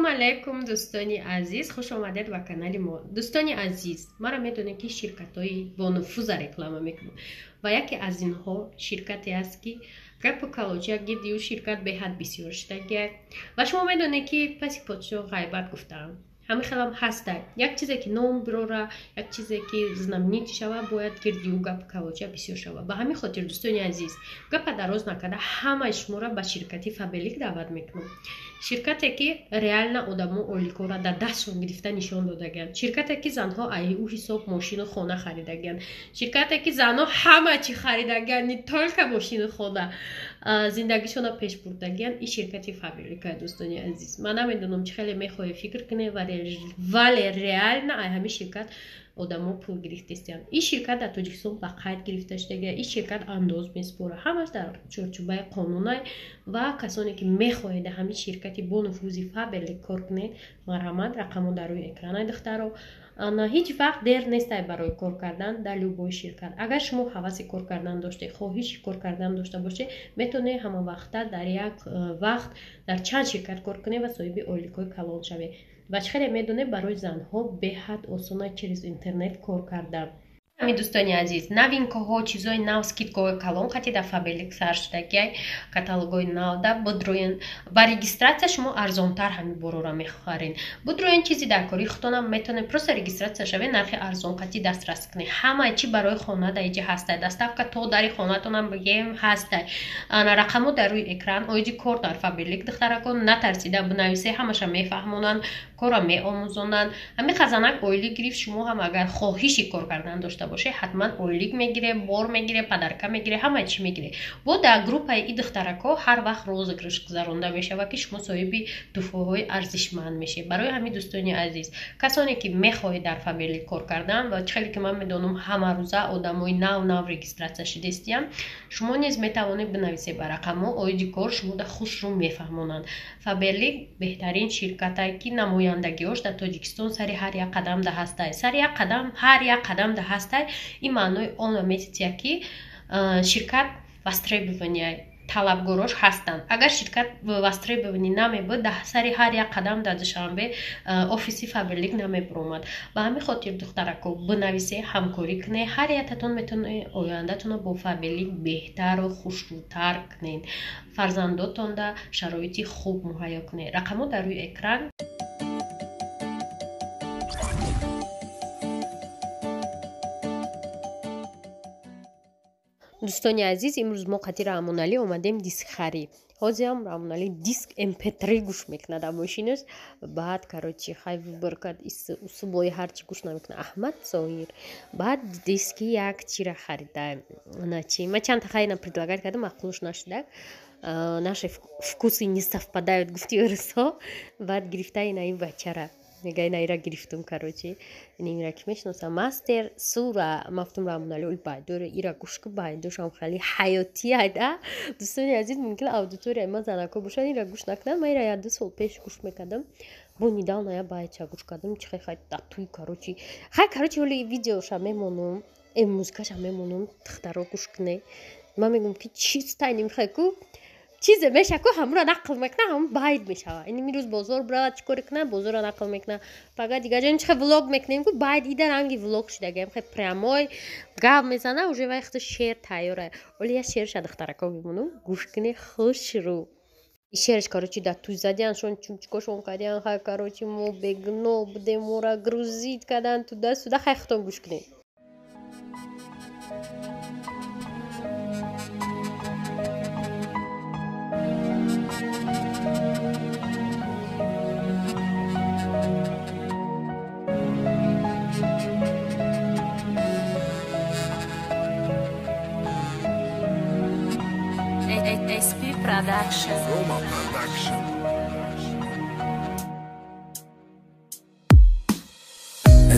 علیکم دوستانی عزیز، خوش آمدید به کانال ما. دوستانی عزیز، ما را میدونید که شرکت‌های با نفوذ رکلام میکنیم و یکی از اینها شرکتی است که گپکالوجیا گیدیو شرکت به حد بسیار شده و شما میدونید که پس پادشاه غیبت گفتم همه خیلی هست. یک چیزی که نام بروره، یک چیزی که زنمنیت شوه، باید گردیو گپکالوجیا بسیار شوه. به همین خاطر دوستانی عزیز، گپ دراز نکرده همه شما را به شرکتی فابلیک دعوت میکنم. شرکتی که ریال آدمو اولیکو را در دستشون گرفته نشان دادگن، شرکتی که زنها ایو حساب ماشین و خانه خریدگن، شرکتی که زنها همه چی خریدگن، نه تالک ماشین خانه زندگیشون را پیش بردگن. این شرکتی فابریک دوستانی عزیز. من نمیدونم چه خیلی میخوای فکر کنه ولی ریال نه همین شرکت آدمو پول گرفتستن. این شرکت در تاجیکستان به قید گرفته شده. این شرکت انداز میسپره، همش در چارچوب قانونی و کسانی که میخواهید همین شرکتی با نفوذ فابریک کار کنید، مرحمت رقمو در روی اکران دخترو. هیچ وقت دیر نیست برای کار کردن در لوبوی شرکت. اگر شما حواس کار کردن داشته، خواهش کار کردن داشته باشه، میتونه همه وقت در یک وقت در چند شرکت کار کنه و صاحب اولیکوی کلان شوه. و خیلی میدونه برای زنها به حد آسانه через اینترنت کار کردن. همین دوستانی عزیز، новинкаҳо чизои нав, скидкаҳои калон хати дар фабрик сар шудаги каталогои нав да будроин. ба регистратсия шумо арзонтар ҳамин бороро мехарин. будроин чизи дар кори худтонам метавонед просто регистратсия шавед, нархи арзон хати дастрас кунед. ҳамаи чи барои хона дар иҷа ҳаста. доставка то дари хонатонам бигем ҳаста. рақамо дар рӯи экран, оиди кор дар фабрик духтаракон натарсида бинависе, ҳамаша мефаҳмонанд, кора меомӯзонанд. ҳамин хазанак оилӣ гирифт, шумо ҳам агар хоҳиши кор кардан дошта باشه حتما اولیگ میگیره، بار میگیره، پدرکه میگیره، همه چی میگیره. و در گروپ ای دخترکا هر وقت روزگارش گذرانده میشه و که شما صاحب تحفه‌های ارزشمند میشه. برای همین دوستانی عزیز، کسانی که میخواهید در فابریک کار کردن و خیلی که من میدونم همه روزه آدمای نو رجیستراسیون شدهستیم، شما نیز میتوانید بنویسید بر رقم اویدی کار، شما در خوش رو میفهمونند. فابریک بهترین شرکتی که نمایندگیش در تاجیکستان سری هر یک قدم ده هسته، سری یک قدم هر یک قدم ده هسته. این معنای آن میشه که شرکت востребования طلبگاراش هستند. اگر شرکت востребования نمیبود، ده سری هر یک قدم در دوشنبه آفیسی فابریک نمیبرد. و همین خاطر دخترکو بنویسه، همکاری کنه، هر یکتون میتونه آیندهتون با فابریک بهتر و خوشروتر کنین. فرزنداتون در شرایطی خوب مهیا کنه. رقمو در روی اکران. دوستانی عزیز، امروز ما خاطر رامونالی اومدیم دیسک خرید. حاضرم رامونالی دیسک MP3 گوش میکنه در ماشینش. بعد کاروچی خیلی برکت اسبوعی هرچی گوش نمیکنه. احمد صغیر بعد دیسکی یک چی را خریده. نه چی؟ ما چند تا خیلی предлагать کردم، مخلوش نشده. Наши вкусы не совпадают, гуфтиорсо. بعد گرفته این بچه میگه اینا گرفتم короче. این را که میشناسم مستر سورا مفتم رامونالی اول بایدور ایرا گوش که بایدوشم خیلی حیاتی هده. دوستانی عزیز، ممکن аудитория ما زنکو باشن ایرا گوش نکنن. من ایرا 2 سال پیش گوش میکردم. бо недавно я байча гуш кардам. чӣ хай татуи короче ҳоли видеоша мемонам, музикаша мемонам. духтаро гуш кунед. ман мегӯям ки чи стайни мехай ку چیزی میشه که همراه نقل میکنه، هم باید میشه. این میروز بازار برای چیکار کنه، بازار نقل میکنه. فقط دیگه جایی چه ولوگ میکنیم که باید ایده رنگی ولوگ شده گیم خیلی پرامای گاب میزنه و جای وقت شعر تیاره. ولی یه شعر شده دخترکا بمونم گوش کنی خوش رو. این شعرش короче در تو زدیانشون چونچکاشون کردیان خیلی короче مو بگنو بده مورا گروزید کردن تو دست و ده خیلی ختم گوش کنی. SP Production. Roma Production.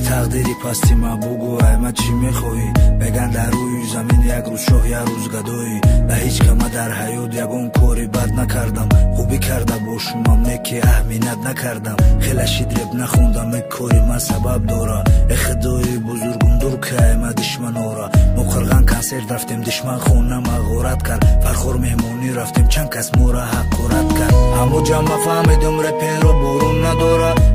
تقدیری پاستی ما بگو ما چی میخوایی بگن در روی زمین یک روز شاه یک روز گدایی به هیچ کما در حیات یگون کاری بد نکردم خوبی کرده باشم نکی اهمیت نکردم خیلی شیدرب نخوندم یک کاری من سبب داره خدای بزرگم دور که ما دشمن آره ما قرغان کنسرت رفتیم دشمن خونه ما غارت کرد فرخور مهمونی رفتیم چند کس مورا حقارت کرد همو جمع فهمیدم رپین رو برون نداره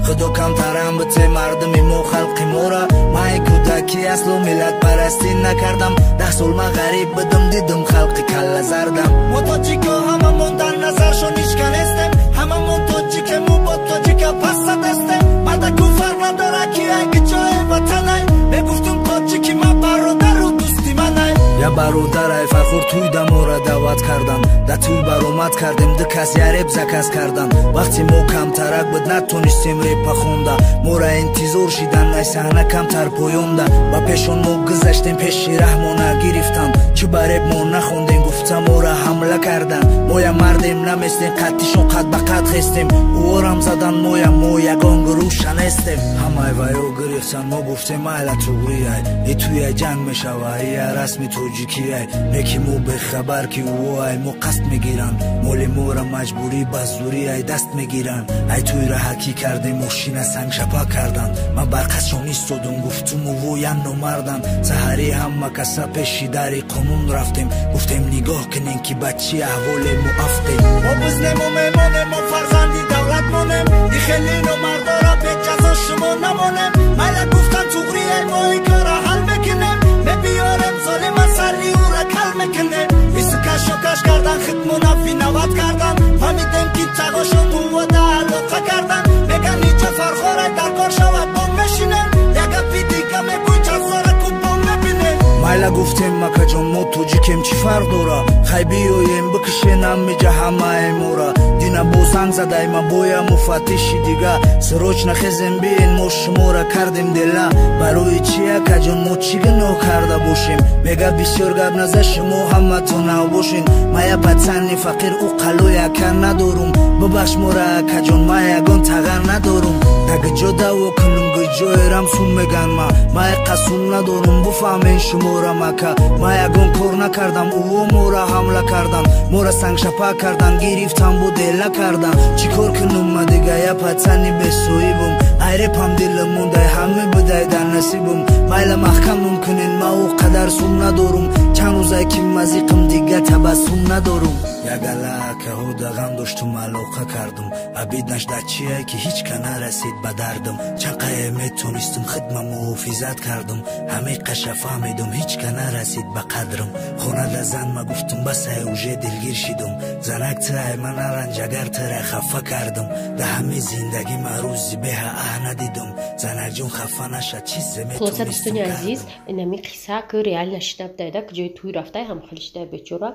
خدا کمترم بته مردمی ما خلقی مورا مای کودکی اصلو ملت پرستی نکردم 10 سال من غریب بدم دیدم خلقی کله زردم ما تاجیکا همه من در نظرشون هیچ کنستم همه من تاجیک مو با تاجیکا پس دستم مدکو فرق نداره که اگه جای وطنه بگفتم تاجیکی من برادر و دوستی منه یا برادر فخور توی دمورا دعوت کردم در توی برامت کردیم ده کس یارب زکس کردن وقتی ما کمترک بود نتونستیم ریپا خونده مورا انتظار شیدن ای صحنه کمتر پویونده با پیشون ما گذشتیم پیشی رحمانه گرفتن چه برب ما نخوندیم گفتم مورا حمله کردن ما یا مردیم نمیستیم قدیشون قد به قد خستیم اوارم زدن ما یگان گروشن استیم همه ویو گرفتن ما گفتیم ایلا توگری ای توی جنگ میشوه ای رسمی توجیکی ای نکی مو به خبر که او ای مو قصد میگیرن مولی مورا مجبوری بزدوری ای دست میگیرن ای توی را حکی کردیم ماشین سنگ شپا کردن من برقصشون ایستادم گفتم او ینو مردن سحری همه کسا پیشی داری قانون رفتیم گفتیم نگاه کنین که بچی احوال مو افتیم ما بزنیم و میمانیم و فرزندی دولت مانیم ای خیلی نو مردارا به جزا شما نمانیم مالا گفتن توغری ای ما ای کارا حل میکنیم بیارم ظالم سری او را کل میکنیم ایسو کش و کش کردن خدمونا فی نوات کردن فهمیدیم که تقاشون قوت علاقه کردن میگن اینجا فرخوره در کار شود بام میشینن یکا پی دیگه میگوی جزاره کود بام میبینه مایلا گفتیم مکا جان ما توجیکیم چی فرق داره خیبی اویم بکشینم میجا همه ایمورا دینا بو زنگ زده ایما بویا مفتشی دیگه سروچ نخیزیم بین ما شما را کردیم دلا بروی چیه که جان ما چی گناه کرده باشیم میگه بسیار گب نزه شما همه تو نو باشین مایا پتنی فقیر او قلو یکر ندارم ببخش مورا که جان ما یگان تغر ندارم دگه جدا و کنم گوی جایرم سون میگن ما قسم ندارم بفهمین شما را مکه ما یگان کار نکردم او مورا حمله کردن مورا سنگ شپا کردن گرفتم بود دل کردن چی کار کنم ما دیگه یا پتنی بسوی بوم ایره پم دل مونده همه بدای در نصیبم مایلا محکم ممکنین ما او قدر سون ندارم چند روزه که مزیقم دیگه تبسم ندارم یگله که او دغم داشتم علاقه کردم عبید نشده چیه که هیچ که نرسید به دردم چقه میتونستم خدمه محافظت کردم همه قشه فهمیدم هیچ که نرسید به قدرم خونه ده زن ما گفتم بس اوژه دلگیر شیدم زنک تره من رنجگر تره خفه کردم ده همه زندگی ما روزی به اه ندیدم زنک جون خفه نشد چیزی میتونستم کردم عزیز اینمی قصه که ریال نشده بده که جای توی رفته هم خلیشته بچورا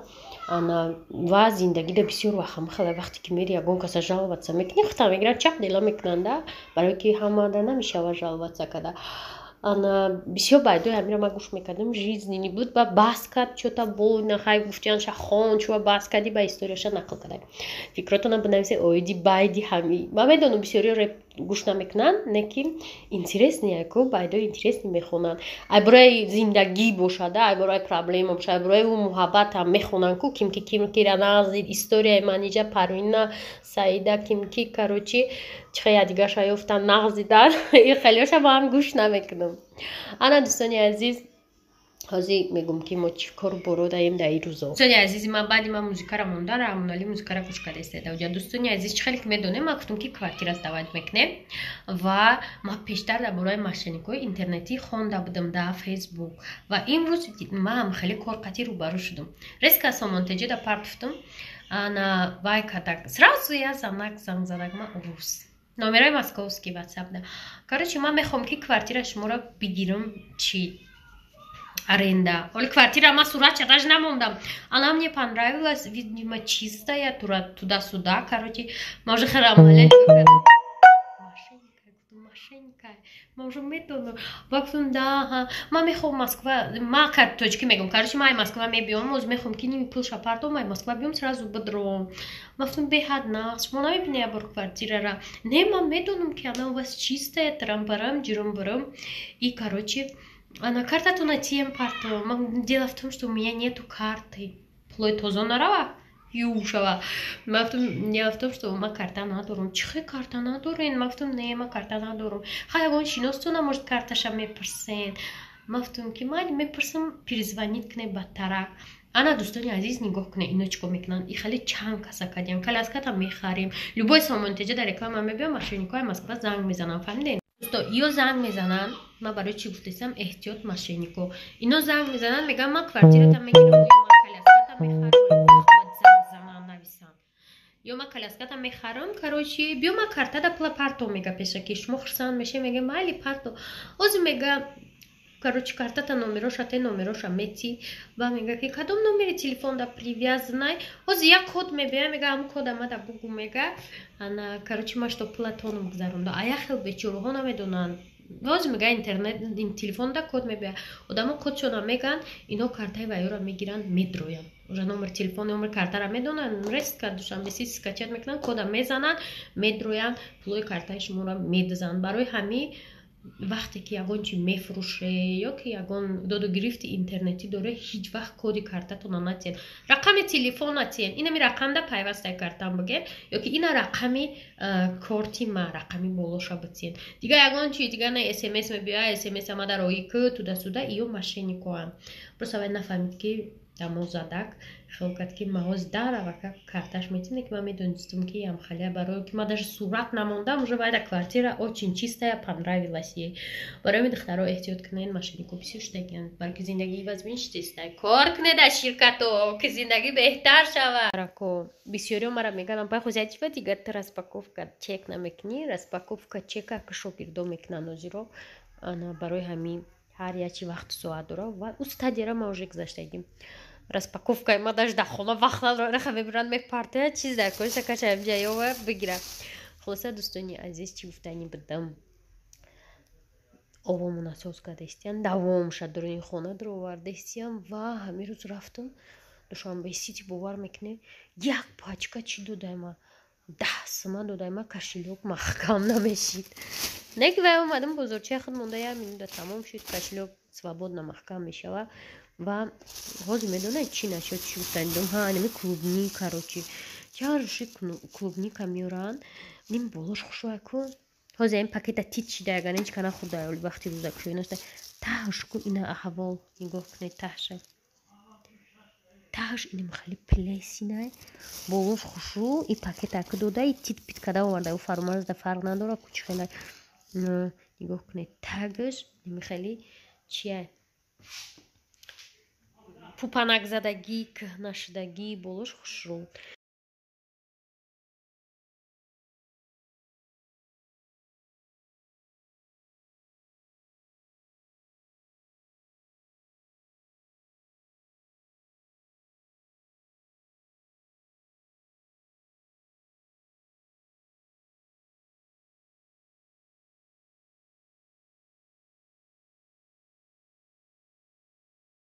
انا و زندگی ده بسیار وقت خیلی وقتی که میری یگون کسا جالبت میکنی خطا میگیرن چق دیلا میکنن ده برای که همه ده نمیشه و جالبت کده انا بسیار بایدو همیره ما گوش میکردم жизни не بود و بحث کرد چوتا بود نخواه گفتیانشا خون چوه بحث کردی با استوریاشا نقل کرده فکراتونم بنویسه اویدی بایدی همی ما میدونم بسیاری رو گوش نمیکنن نکیم اینترسنیه که بایدو اینترسنی میخونن ای برای زندگی باشده ای برای پرابلم باشه ای برای اون محبت هم میخونن که کیم که نازید استوریا منیجا پروینا سعیده کیم که کروچی چه یادگار شایفتن نازیدن این خیلیاشا با هم گوش نمیکنم انا دوستانی عزیز حاضی میگم که ما چیکار برودایم در این روزا دوستانی عزیزی من بعدی من موزیکا را موندم رامونالی موزیکا را گوش کرده است دوستانی عزیز چه خیلی که میدونه ما گفتم که کوارتیرا است دعوت میکنه و ما پیشتر در برای ماشینیکوی اینترنتی خونده بودم در فیسبوک و امروز ما هم خیلی کارقتی رو برو شدم ریسکا سامونتجی در پارتفتم انا وای کاتک сразу я زنگ زدم ما روز номерای ماسکووسکی واتساپ ده короче من میخوام که کوارتیرا شما را بگیرم چی аренда. Оли квартира ма сурача даже намондам. Она мне понравилась, видимо, чистая, туда-сюда, короче. Мы уже харамали. Машинка. Мы уже метону. Ваксун да, ма мехом Москва, ма карточки мегам. Короче, май Москва мебиом, оз мехом ки ними пул шапарто, май Москва биом сразу бодром. Ваксун бехад нахс. Шмо намебини я бор квартира ра. Не, ма метонум ки она у вас чистая, трам-барам, джиром-барам. И, короче, она карта-то на тем парту. Дело в том, что у меня нету карты. Плой то зонарава. Юшава. Дело в том, что мы карта надурим. Чихе карта надурин. Мафтум не мы карта надурим. Хаягон шиностуна может карташа мепрсен. Мафтум ки мали мепрсем перезвонить к ней батарак. Ана дӯстони азиз нигоҳ кунед ино чиқо мекунанд. И хеле чанд касакадиан. Коляската мехарим. Любой самон теҷа дар реклама мебиём, мошенникои Москва занг мезананд. Фаҳмидед? Дӯсто, ё занг мезананд. Ман барои чӣ гуфтаам эҳтиёт мошеннико. Ино занг мезананд, мегӯянд ман квартиратам мегирам, ё ман коляската мехарам, занг зананд нависанд. Ё ман коляската мехарам, короче, биё ман картада пула парто мега пешаки. Шумо хурсанд меша, мега майли парто. Озу мега короче, картата номероша, те номероша мети. Ва мега ки кадом номери телефонда привязанай. Ози як код мебия, мега ам кода мада бугу мега. Ана короче машто пулатону гузаронда. А я хел бечораҳо намедонанд. Ози мега интернет телефонда код мебия. Одамо кодшо намеган, ино картаи вайёра мегиранд, медроянд. Уже номер телефон, номер картара медонанд, рест кардушан беси скачат мекунанд, кода мезананд, медроянд, пулои картаи шуморо медазанд. Барои ҳами вақте ки ягон чи мефурӯше ё ки ягон доду гирифти интернетӣ доре, ҳеҷ вақт коди картатона натиен, рақами телефон натиен. Инами рақамда пайвастаи картам буген ё ки ина рақами корти ма, рақами болоша битиен. Дига ягон чи дига на смс мебия, смс амада роик туда-суда, иё мошенникоам. Просто авай нафаҳмид ки дамозадак хелкат ки маоз даравака карташ метине ки ман медонистам ки ям халия барои ки ман даже сурат намондам уже вайда квартира очень чистая понравилась ей. Барои духтаро эҳтиёт кунед, мошеннико бисёр штагиан, балки зиндагии вазмин чистая. Кор кунед аз ширкато ки зиндагӣ беҳтар шавад. Рако бисёриё мара меганам бай хозяйчива дига ты распаковка чек намекунӣ, распаковка чека ки шогирдо мекунанд озиро. Ана барои ҳамин ҳар ячи вақту соат дора ва устадира ма уже гузаштагим. Распаковка ма даже да хона вақт надора, раха мебиранд мепартая чиз дар кориса кашаем ҷаёва бигира. Хулоса дӯстони азиз чӣ гуфтани бидам. Овому насоз кардестиям, давом шадрони хона дуровардестиям ва ҳамин рӯз рафтам душанбе сити бовар мекунед як пачка чӣ додайма 10 сомон додайма кошелёк маҳкам намешид. Не ки вай омадам бозорчаи худ монда як минута тамом шуд, кошелёк свободно маҳкам мешава. Ва ҳозир медонед чӣ нашуд, чӣ гуфтани дум? Ҳа ними клубни короче чаруши клубника меоранд, ним болош хушоя кун. Ҳозир ин пакета тит шида яганинч кана хурда оли вақти рӯза кушоинаста. Таҳш кун ина аҳвол нигоҳ кунед таҳша. Таҳш иним хали плесинай. Болош хушу и пакета ки дода и тит пит када омарда фармазда фарқ надора куч хела. Нигоҳ кунед тагш ними хали чия? Пупанак задагӣ, нашидагӣ болош хушрӯ.